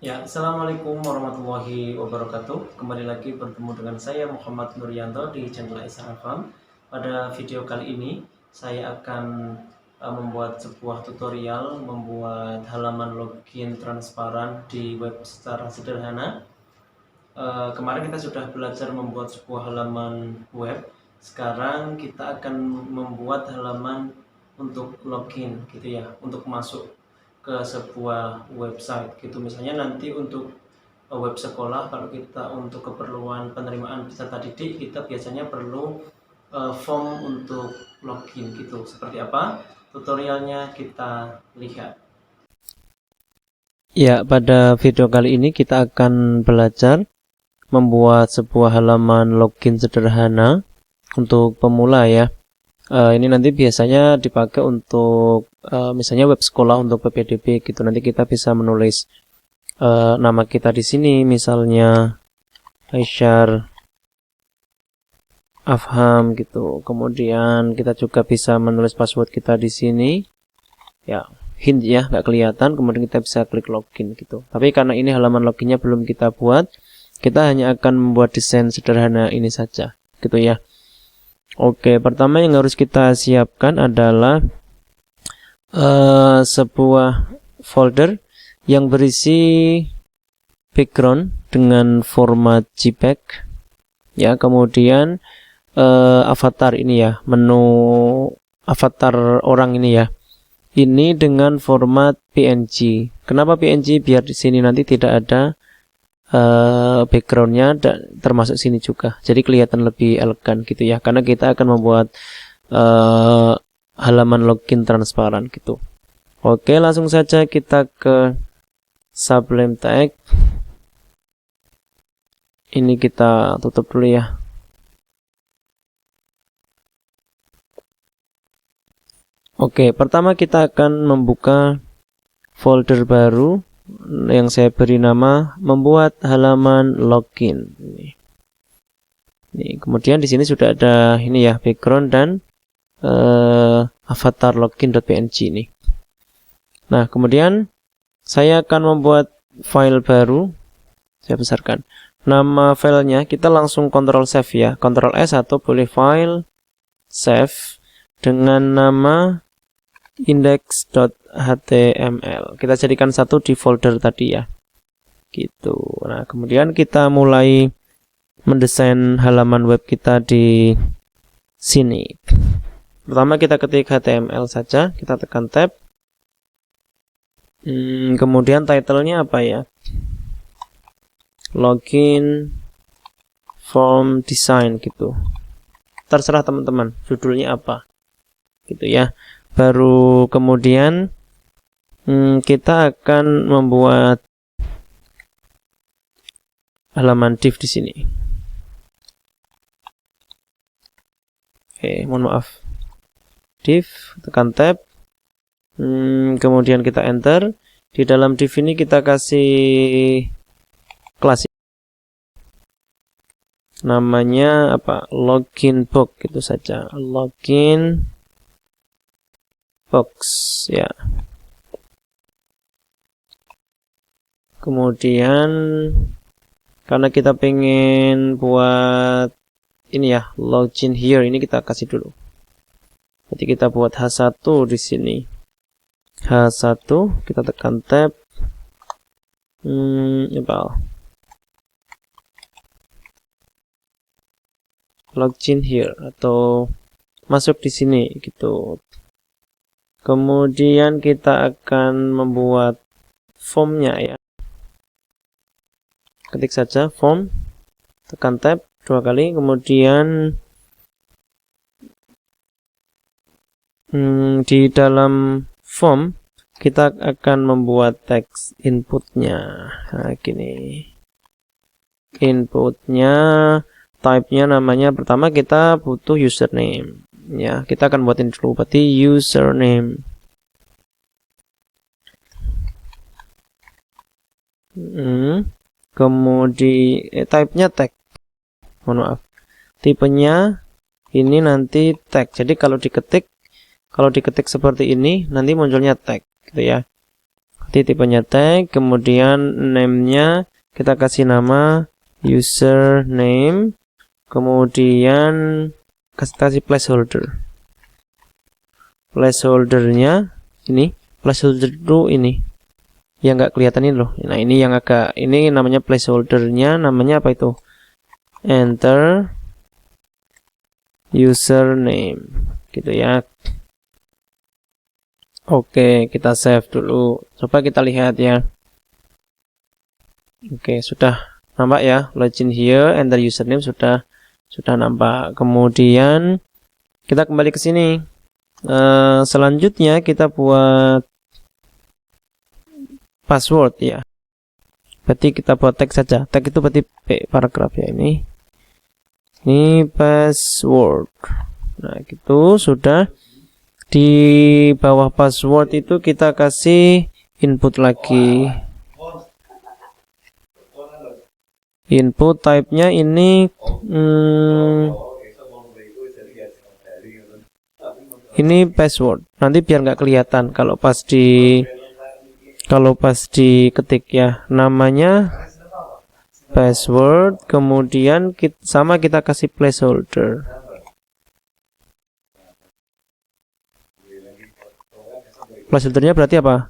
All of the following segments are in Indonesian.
Ya, Assalamualaikum warahmatullahi wabarakatuh. Kembali lagi bertemu dengan saya Muhammad Nuryanto di channel SRFam. Pada video kali ini saya akan membuat sebuah tutorial membuat halaman login transparan di web secara sederhana. Kemarin kita sudah belajar membuat sebuah halaman web. Sekarang kita akan membuat halaman untuk login gitu ya, untuk masuk ke sebuah website gitu. Misalnya nanti untuk web sekolah, kalau kita untuk keperluan penerimaan peserta didik, kita biasanya perlu form untuk login gitu. Seperti apa tutorialnya, kita lihat. Ya, pada video kali ini kita akan belajar membuat sebuah halaman login sederhana untuk pemula ya. Ini nanti biasanya dipakai untuk misalnya web sekolah untuk PPDB gitu. Nanti kita bisa menulis nama kita di sini, misalnya Aisyar Afham gitu. Kemudian kita juga bisa menulis password kita di sini. Ya, hint ya, nggak kelihatan. Kemudian kita bisa klik login gitu. Tapi karena ini halaman loginnya belum kita buat, kita hanya akan membuat desain sederhana ini saja gitu ya. Oke, pertama yang harus kita siapkan adalah sebuah folder yang berisi background dengan format JPEG ya. Kemudian avatar ini ya, menu avatar orang ini ya, ini dengan format PNG. Kenapa PNG? Biar di sini nanti tidak ada backgroundnya, termasuk sini juga, jadi kelihatan lebih elegan gitu ya, karena kita akan membuat halaman login transparan gitu. Oke, langsung saja kita ke Sublime Text. Ini kita tutup dulu ya. Oke, pertama kita akan membuka folder baru yang saya beri nama membuat halaman login. Ini kemudian di sini sudah ada ini ya, background dan avatar login.png ini. Nah, kemudian saya akan membuat file baru. Saya besarkan. Nama filenya kita langsung Ctrl save ya, Ctrl S atau boleh file save dengan nama index.html. Kita jadikan satu di folder tadi ya. Gitu. Nah, kemudian kita mulai mendesain halaman web kita di sini. Pertama kita ketik HTML saja, kita tekan tab. Kemudian title-nya apa ya? Login form design gitu. Terserah teman-teman, judulnya apa. Gitu ya. Baru kemudian kita akan membuat halaman div di sini. Oke, mohon maaf. Div, tekan tab. Kemudian kita enter. Di dalam div ini kita kasih kelas. Namanya apa? Login box gitu saja. Login box ya. Kemudian karena kita pengen buat ini ya, login here, ini kita kasih dulu. Jadi kita buat H1 di sini. H1 kita tekan tab. Login here atau masuk di sini gitu. Kemudian kita akan membuat formnya ya. Ketik saja form, tekan tab 2 kali, kemudian di dalam form kita akan membuat teks inputnya. Nah, gini. Inputnya, type-nya namanya pertama kita butuh username. Ya, kita akan buatin dulu, berarti username. Kemudian type-nya tag. Mohon maaf. Tipenya ini nanti tag. Jadi kalau diketik seperti ini nanti munculnya tag gitu ya. Nanti tipenya tag, kemudian name-nya kita kasih nama username, kemudian kasih placeholder. Placeholdernya ini, placeholder itu ini yang nggak kelihatan ini loh. Nah ini yang agak, ini namanya placeholdernya, namanya apa itu? Enter username, gitu ya. Oke, kita save dulu. Coba kita lihat ya. Oke, sudah nampak ya. Login here, enter username sudah nampak. Kemudian kita kembali ke sini. Selanjutnya kita buat password ya. Berarti kita buat tag saja. Tag itu berarti paragraf ya ini. Ini password. Nah, gitu sudah. Di bawah password itu kita kasih input lagi. Input type-nya ini ini password. Nanti biar nggak kelihatan kalau pas diketik ya. Namanya password, kemudian kita kasih placeholder. Placeholdernya berarti apa?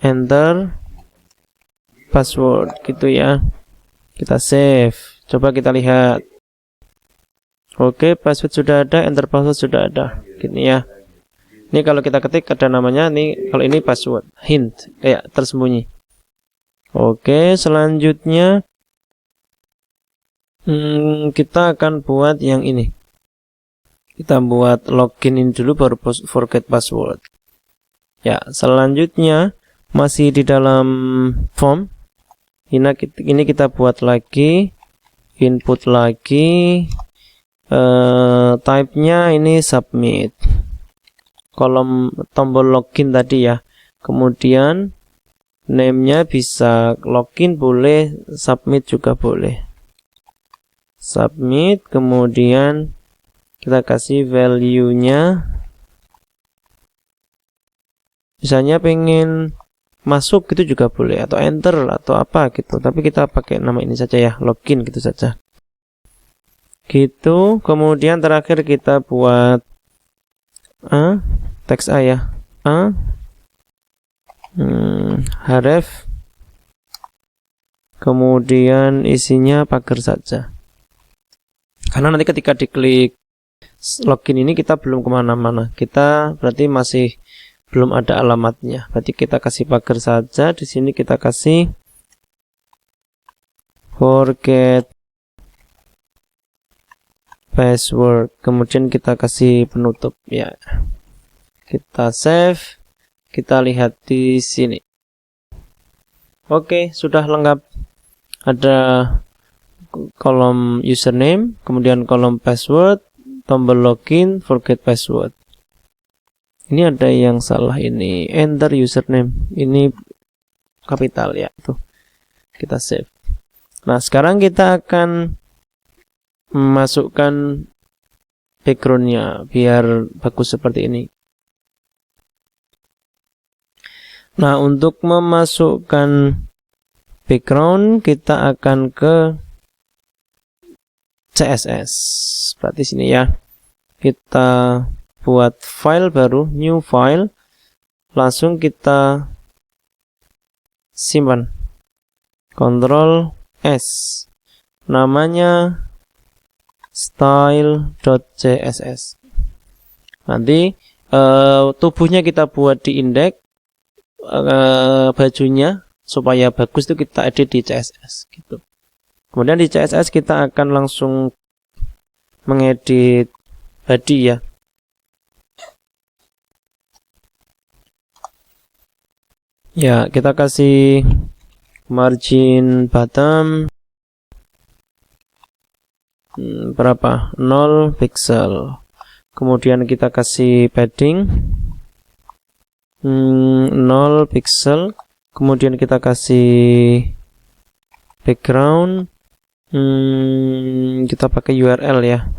Enter password, gitu ya. Kita save. Coba kita lihat. Oke, password sudah ada, enter password sudah ada. Gini ya. Ini kalau kita ketik ada namanya nih, kalau ini password, hint, kayak tersembunyi. Oke, selanjutnya kita akan buat yang ini. Kita buat login in dulu baru forget password. Ya, selanjutnya masih di dalam form. Ini kita buat lagi, input lagi, type-nya ini submit. Kolom tombol login tadi ya. Kemudian name-nya bisa login boleh, submit juga boleh. Submit, kemudian kita kasih value-nya. Misalnya pengen masuk gitu juga boleh, atau enter atau apa gitu, tapi kita pakai nama ini saja ya, login gitu saja. Gitu, kemudian terakhir kita buat teks A ya, href, kemudian isinya pagar saja. Karena nanti ketika diklik login ini kita belum kemana-mana, kita berarti masih belum ada alamatnya. Berarti kita kasih pagar saja. Di sini kita kasih forget password. Kemudian kita kasih penutup ya. Kita save. Kita lihat di sini. Oke, sudah lengkap. Ada kolom username, kemudian kolom password, tombol login, forget password. Ini ada yang salah ini, enter username. Ini kapital ya, tuh. Kita save. Nah, sekarang kita akan memasukkan backgroundnya biar bagus seperti ini. Nah, untuk memasukkan background kita akan ke CSS. Berarti sini ya. Kita buat file baru, new file, langsung kita simpan, Ctrl S, namanya style.css. Nanti tubuhnya kita buat di indeks, bajunya supaya bagus itu kita edit di CSS gitu. Kemudian di CSS kita akan langsung mengedit body ya. Ya, kita kasih margin bottom berapa? 0 pixel. Kemudian kita kasih padding 0 pixel. Kemudian kita kasih background, kita pakai URL ya.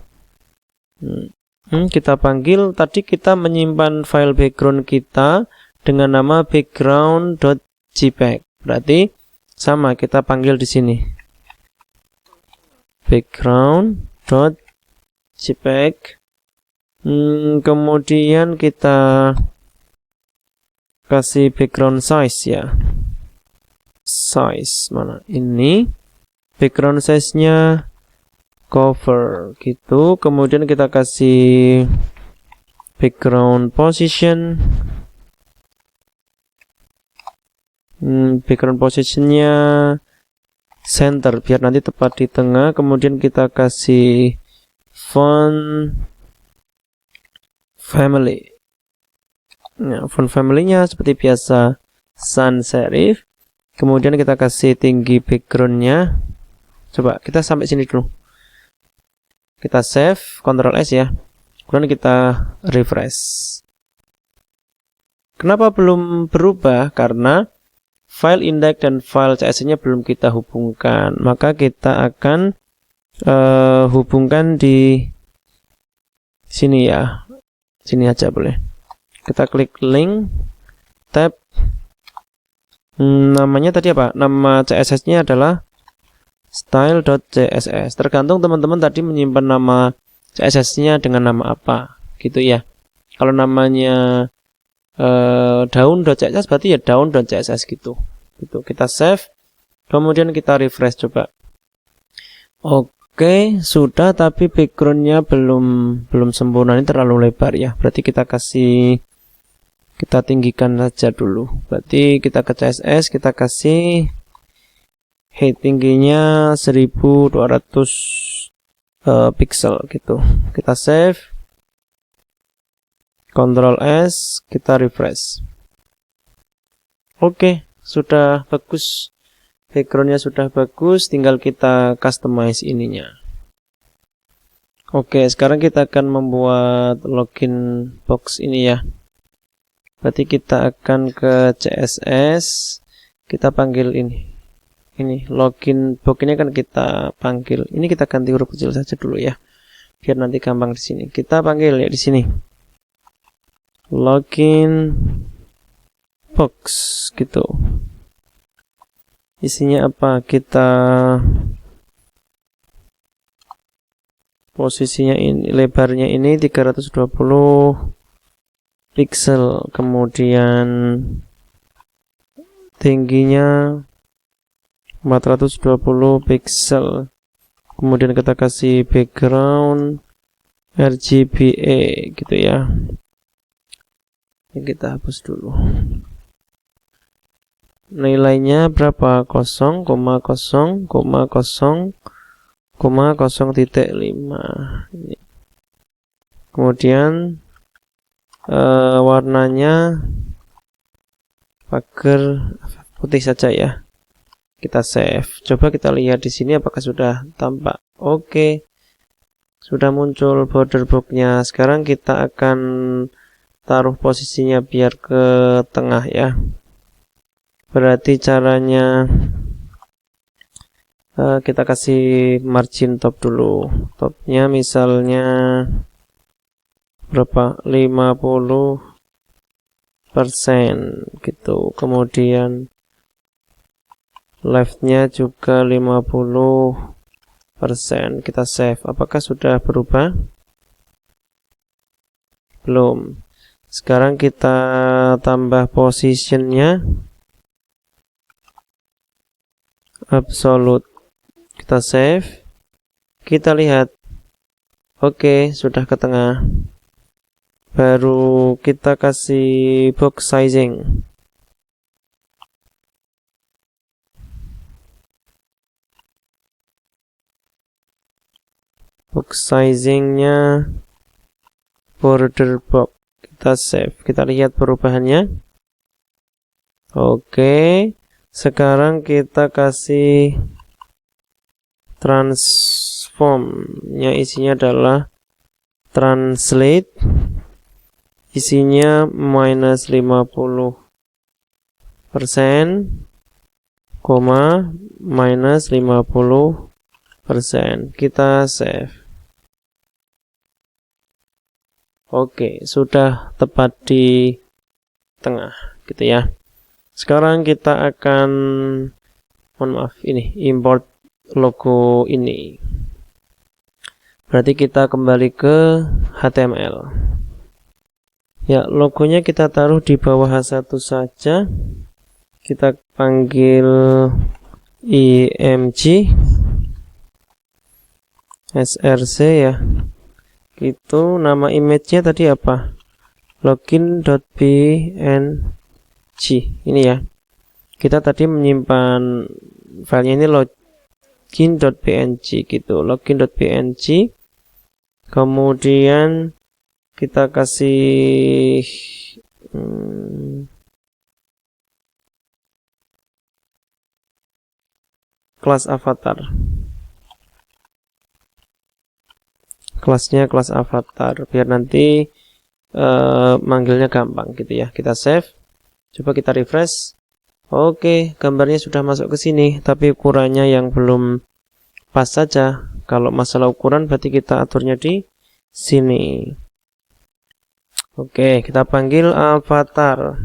Kita panggil, tadi kita menyimpan file background kita dengan nama background.jpg. JPEG. Berarti sama, kita panggil di sini background.jpg. Kemudian kita kasih background size ya. Size mana? Ini background size-nya cover gitu. Kemudian kita kasih background position. Background positionnya center biar nanti tepat di tengah. Kemudian kita kasih font family. Nah, font family-nya seperti biasa sans serif. Kemudian kita kasih tinggi background-nya. Coba kita sampai sini dulu. Kita save, Ctrl S ya. Kemudian kita refresh. Kenapa belum berubah? Karena file index dan file CSS-nya belum kita hubungkan. Maka kita akan hubungkan di sini ya. Sini aja boleh. Kita klik link, tab. Namanya tadi apa? Nama CSS-nya adalah style.css. Tergantung teman-teman tadi menyimpan nama CSS-nya dengan nama apa, gitu ya. Kalau namanya daun.css berarti ya daun.css gitu. Gitu. Kita save, kemudian kita refresh coba. Oke, sudah, tapi backgroundnya belum sempurna, ini terlalu lebar ya. Berarti kita tinggikan saja dulu. Berarti kita ke CSS, kita kasih height tingginya 1200 pixel gitu. Kita save, Ctrl S, kita refresh. Oke, sudah bagus. Backgroundnya sudah bagus, tinggal kita customize ininya. Oke, sekarang kita akan membuat login box ini ya. Berarti kita akan ke CSS, kita panggil ini login box ini akan kita panggil. Ini kita ganti huruf kecil saja dulu ya, biar nanti gampang di sini. Kita panggil ya di sini login box gitu. Isinya apa? Kita posisinya ini, lebarnya ini 320 pixel, kemudian tingginya 420 pixel, kemudian kita kasih background RGBA gitu ya. Ini kita hapus dulu. Nilainya berapa? 0,0,0,0,0,5 ini. Kemudian warnanya pagar putih saja ya. Kita save. Coba kita lihat di sini apakah sudah tampak. Oke. Sudah muncul border box-nya. Sekarang kita akan taruh posisinya biar ke tengah ya. Berarti caranya kita kasih margin top dulu. Topnya misalnya berapa? 50% gitu. Kemudian leftnya juga 50%. Kita save. Apakah sudah berubah? Belum. Sekarang kita tambah positionnya absolute. Kita save. Kita lihat. Oke, sudah ke tengah. Baru kita kasih box sizing. Box sizingnya border box. Kita save. Kita lihat perubahannya. Oke. Sekarang kita kasih transformnya, isinya adalah translate, isinya minus 50%, minus 50%. Kita save. Oke, sudah tepat di tengah gitu ya. Sekarang kita akan import logo ini. Berarti kita kembali ke HTML. Ya, logonya kita taruh di bawah H1 saja. Kita panggil img src ya. Itu nama image-nya tadi apa? Login.png. Ini ya. Kita tadi menyimpan filenya ini login.png gitu. Login.png. Kemudian kita kasih kelas avatar. Kelasnya kelas avatar biar nanti manggilnya gampang gitu ya. Kita save. Coba kita refresh. Oke, gambarnya sudah masuk ke sini, tapi ukurannya yang belum pas saja. Kalau masalah ukuran berarti kita aturnya di sini. Oke, kita panggil avatar.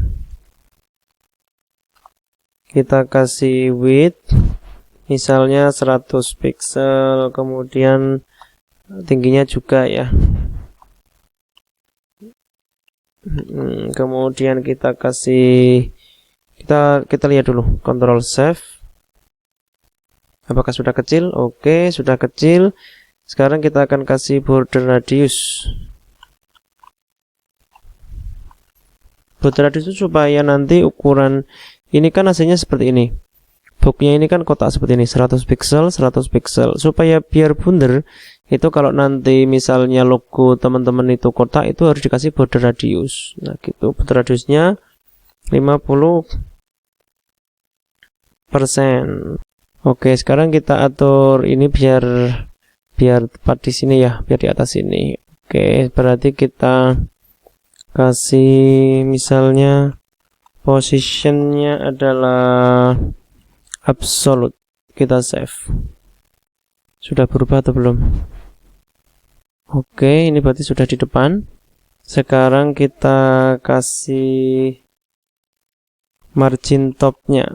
Kita kasih width misalnya 100 pixel, kemudian tingginya juga ya. Kemudian kita kasih kita lihat dulu, Ctrl save. Apakah sudah kecil? Oke, sudah kecil. Sekarang kita akan kasih border radius. Border radius itu supaya nanti ukuran ini kan hasilnya seperti ini. Boxnya ini kan kotak seperti ini, 100 pixel, 100 pixel. Supaya biar bundar, itu kalau nanti misalnya logo teman-teman itu kotak, itu harus dikasih border radius. Nah, gitu. Border radiusnya 50%. Oke, sekarang kita atur ini biar tepat di sini ya, biar di atas ini. Oke, berarti kita kasih misalnya positionnya adalah absolute. Kita save. Sudah berubah atau belum? Oke, ini berarti sudah di depan. Sekarang kita kasih margin topnya.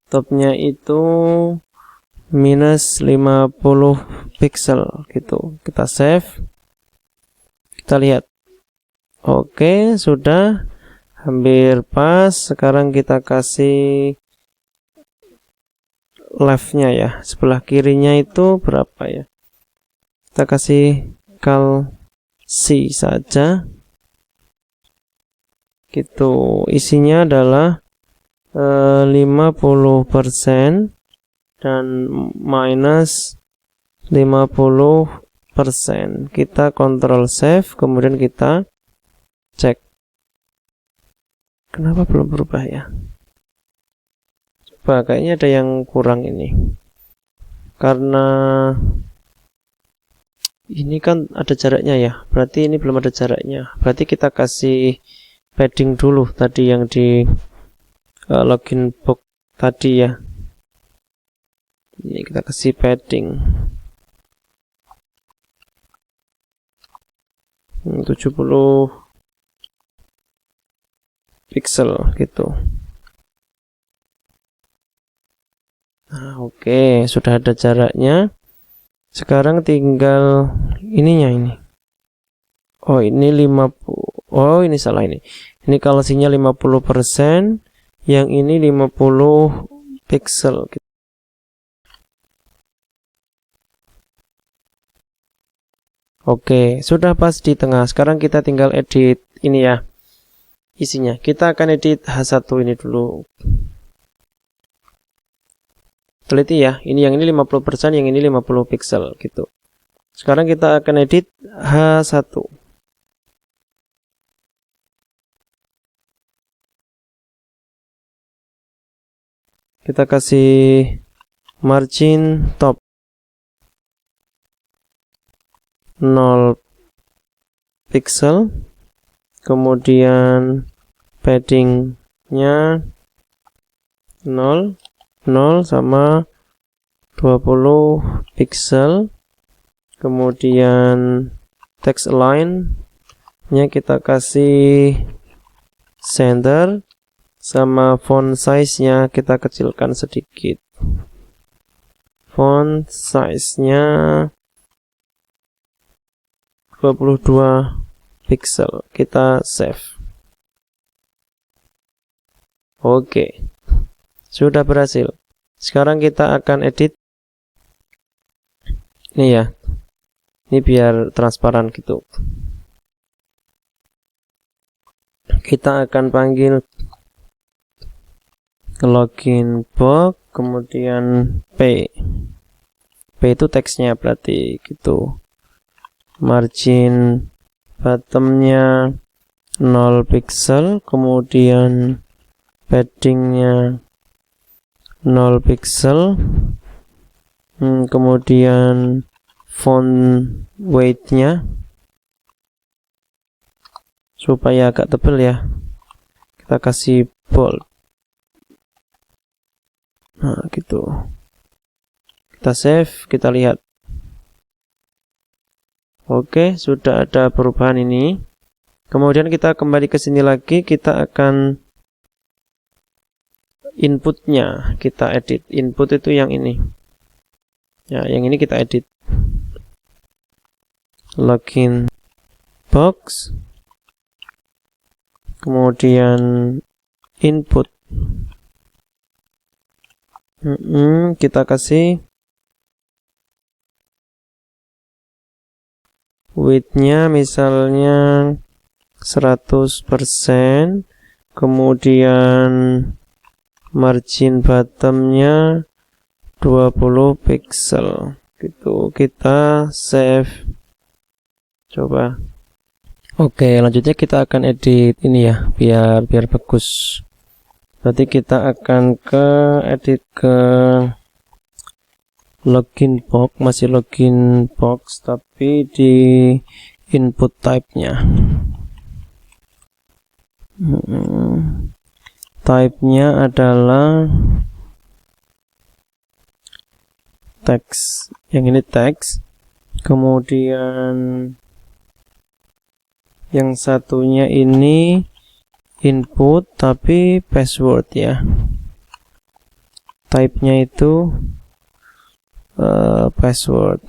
Topnya itu minus 50 pixel gitu. Kita save. Kita lihat. Oke, sudah hampir pas. Sekarang kita kasih leftnya ya. Sebelah kirinya itu berapa ya? Kita kasih cal C saja. Gitu. Isinya adalah 50% dan minus 50%. Kita Ctrl save, kemudian kita cek. Kenapa belum berubah ya? Coba, kayaknya ada yang kurang ini. Karena ini kan ada jaraknya ya. Berarti ini belum ada jaraknya. Berarti kita kasih padding dulu tadi yang di login box tadi ya. Ini kita kasih padding 70 pixel gitu. Nah, oke, sudah ada jaraknya. Sekarang tinggal ininya ini. Oh, ini 50. Oh, ini salah ini. Ini kalau sinya 50%, yang ini 50 pixel. Oke, sudah pas di tengah. Sekarang kita tinggal edit ini ya. Isinya. Kita akan edit H1 ini dulu. Teliti ya. Ini yang ini 50%, yang ini 50 pixel gitu. Sekarang kita akan edit H1. Kita kasih margin top 0 pixel, kemudian paddingnya 0 sama 20 pixel, kemudian text align nya kita kasih center sama font size-nya kita kecilkan sedikit. Font size-nya 22 pixel. Kita save. Oke. Sudah berhasil. Sekarang kita akan edit. Ini ya. Ini biar transparan gitu. Kita akan panggil login box, kemudian P. P itu teksnya berarti gitu. Margin bottomnya 0 pixel, kemudian paddingnya 0 pixel, kemudian font weight-nya supaya agak tebal ya, kita kasih bold. Nah gitu, kita save, kita lihat. Oke, sudah ada perubahan ini. Kemudian kita kembali ke sini lagi, kita akan inputnya kita edit. Input itu yang ini ya, yang ini kita edit. Login box, kemudian input, kita kasih width-nya misalnya 100%, kemudian margin bottom-nya 20 pixel gitu. Kita save, coba. Oke, lanjutnya kita akan edit ini ya, biar bagus. Berarti kita akan ke edit ke login box, masih login box tapi di input type-nya. Type-nya adalah teks. Yang ini teks. Kemudian yang satunya ini input tapi password ya. Type-nya itu password.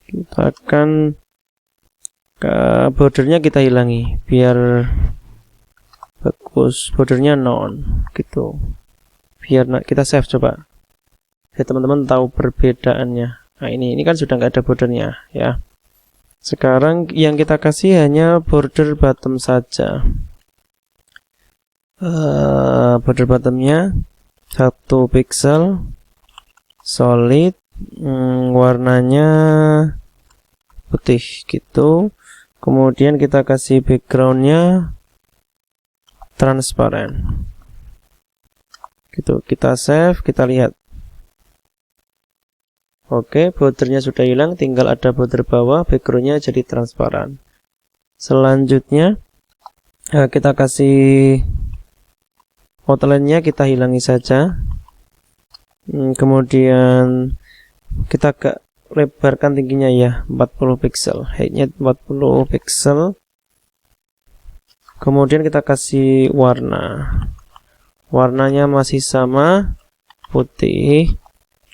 Kita akan bordernya kita hilangi biar bagus, bordernya non gitu, biar kita save. Coba ya teman-teman tahu perbedaannya. Nah ini kan sudah nggak ada bordernya ya. Sekarang yang kita kasih hanya border bottom saja. Border bottomnya 1 pixel solid, warnanya putih gitu. Kemudian kita kasih backgroundnya transparan gitu. Kita save, kita lihat. Oke, bordernya sudah hilang, tinggal ada border bawah, backgroundnya jadi transparan. Selanjutnya kita kasih outline-nya kita hilangi saja. Kemudian kita agak lebarkan tingginya ya, 40 pixel, height-nya 40 pixel. Kemudian kita kasih warna, warnanya masih sama, putih.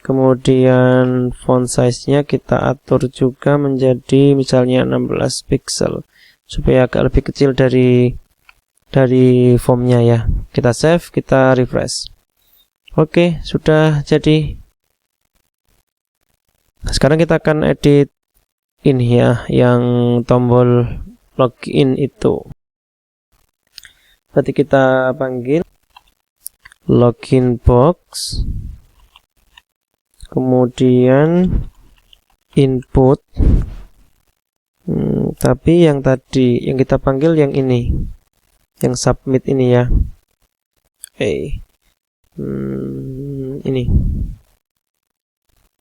Kemudian font size-nya kita atur juga menjadi misalnya 16 pixel supaya agak lebih kecil dari formnya ya. Kita save, kita refresh. Oke, sudah jadi. Sekarang kita akan edit ini ya, yang tombol login itu. Berarti kita panggil login box, kemudian input, tapi yang tadi yang kita panggil yang ini, yang submit ini ya. Ini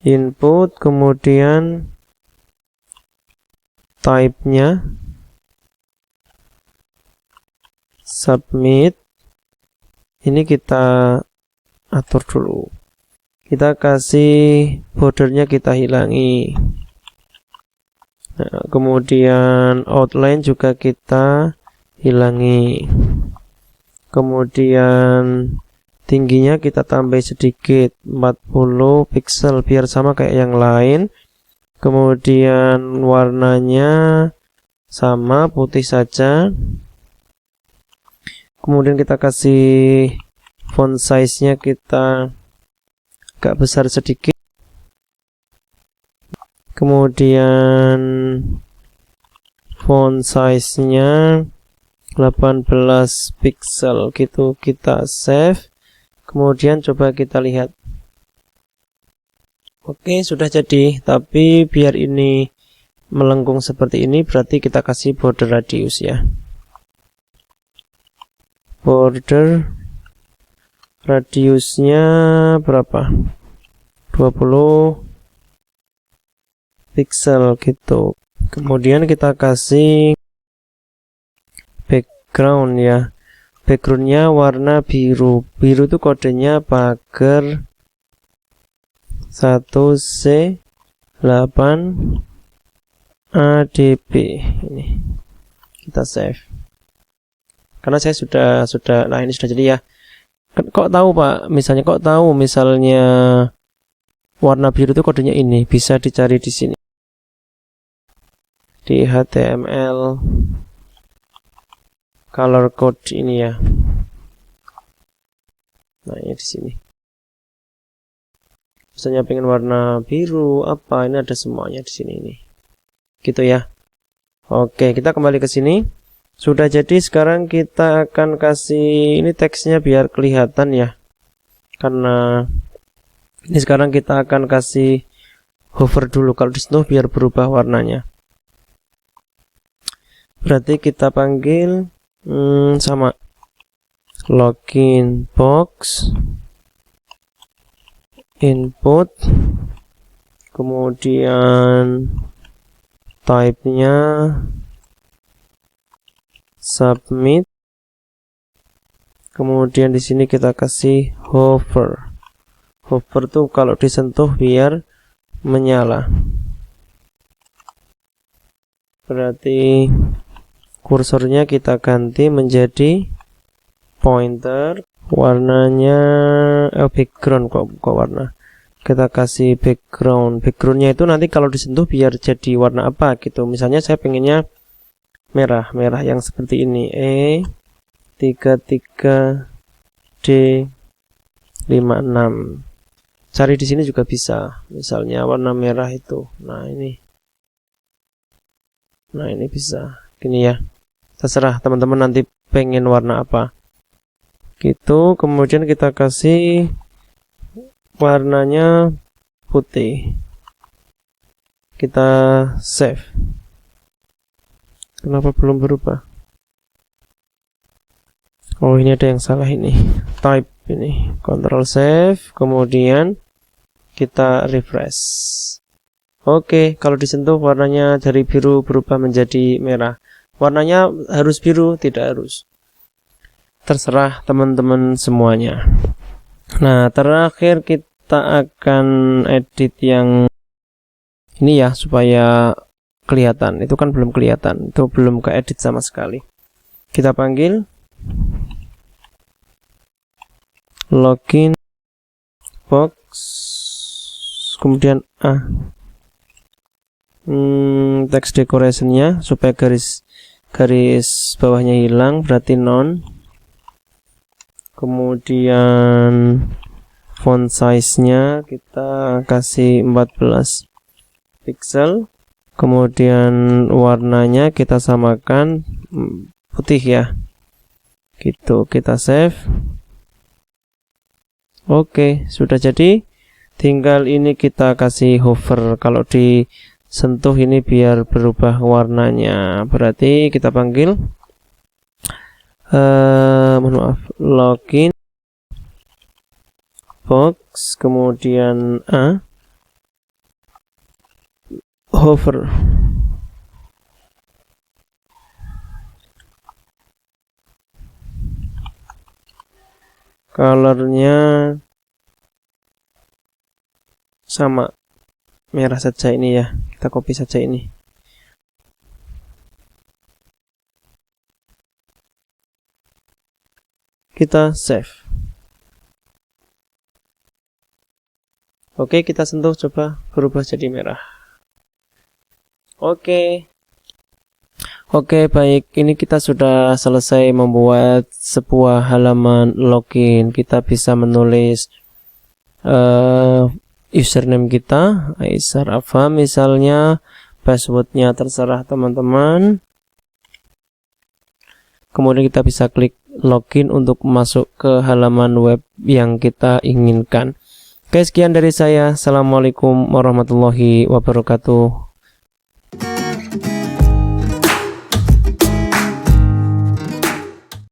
input, kemudian type-nya submit. Ini kita atur dulu, kita kasih bordernya kita hilangi. Nah, kemudian outline juga kita hilangi. Kemudian tingginya kita tambah sedikit 40 pixel biar sama kayak yang lain. Kemudian warnanya sama, putih saja. Kemudian kita kasih font size-nya kita agak besar sedikit. Kemudian font size-nya 18 pixel gitu, kita save. Kemudian coba kita lihat. Oke, sudah jadi, tapi biar ini melengkung seperti ini berarti kita kasih border radius ya. Border radiusnya berapa? 20 pixel gitu. Kemudian kita kasih background ya. Backgroundnya warna biru. Biru itu kodenya pagar 1C8 ADB. Ini kita save. Karena saya sudah nah ini sudah jadi ya. Kok tahu Pak? Kok tahu misalnya warna biru itu kodenya ini? Bisa dicari di sini. Di HTML color code ini ya. Nah, ini di sini. Misalnya pengen warna biru apa, ini ada semuanya di sini ini. Gitu ya. Oke, kita kembali ke sini. Sudah jadi, sekarang kita akan kasih ini teksnya biar kelihatan ya. Karena ini sekarang kita akan kasih hover dulu, kalau disentuh biar berubah warnanya. Berarti kita panggil sama login box input, kemudian type-nya submit, kemudian di sini kita kasih hover. Hover tuh kalau disentuh biar menyala. Berarti kursornya kita ganti menjadi pointer. Warnanya background kok warna. Kita kasih background. Backgroundnya itu nanti kalau disentuh biar jadi warna apa gitu. Misalnya saya pengennya merah yang seperti ini. E33D56. Cari di sini juga bisa. Misalnya warna merah itu. Nah, ini bisa. Gini ya. Terserah teman-teman nanti pengen warna apa. Gitu, kemudian kita kasih warnanya putih. Kita save. Kenapa belum berubah? Oh, ini ada yang salah ini. Type ini. Control save, kemudian kita refresh. Oke, kalau disentuh warnanya dari biru berubah menjadi merah. Warnanya harus biru, tidak harus. Terserah teman-teman semuanya. Nah, terakhir kita akan edit yang ini ya, supaya kelihatan. Itu kan belum kelihatan, itu belum keedit sama sekali. Kita panggil login box, kemudian text decorationnya supaya garis bawahnya hilang, berarti none. Kemudian font size-nya kita kasih 14 pixel. Kemudian warnanya kita samakan putih ya. Gitu, kita save. Oke, sudah jadi. Tinggal ini kita kasih hover. Kalau disentuh ini biar berubah warnanya. Berarti kita panggil mohon maaf, login box, kemudian hover. Colornya sama, merah saja ini ya. Kita copy saja ini. kita save. Oke, kita sentuh, coba berubah jadi merah. Oke, baik. Ini kita sudah selesai membuat sebuah halaman login. Kita bisa menulis username kita, Aisar Afham misalnya. Passwordnya terserah teman-teman. Kemudian kita bisa klik login untuk masuk ke halaman web yang kita inginkan. Oke, sekian dari saya. Assalamualaikum warahmatullahi wabarakatuh.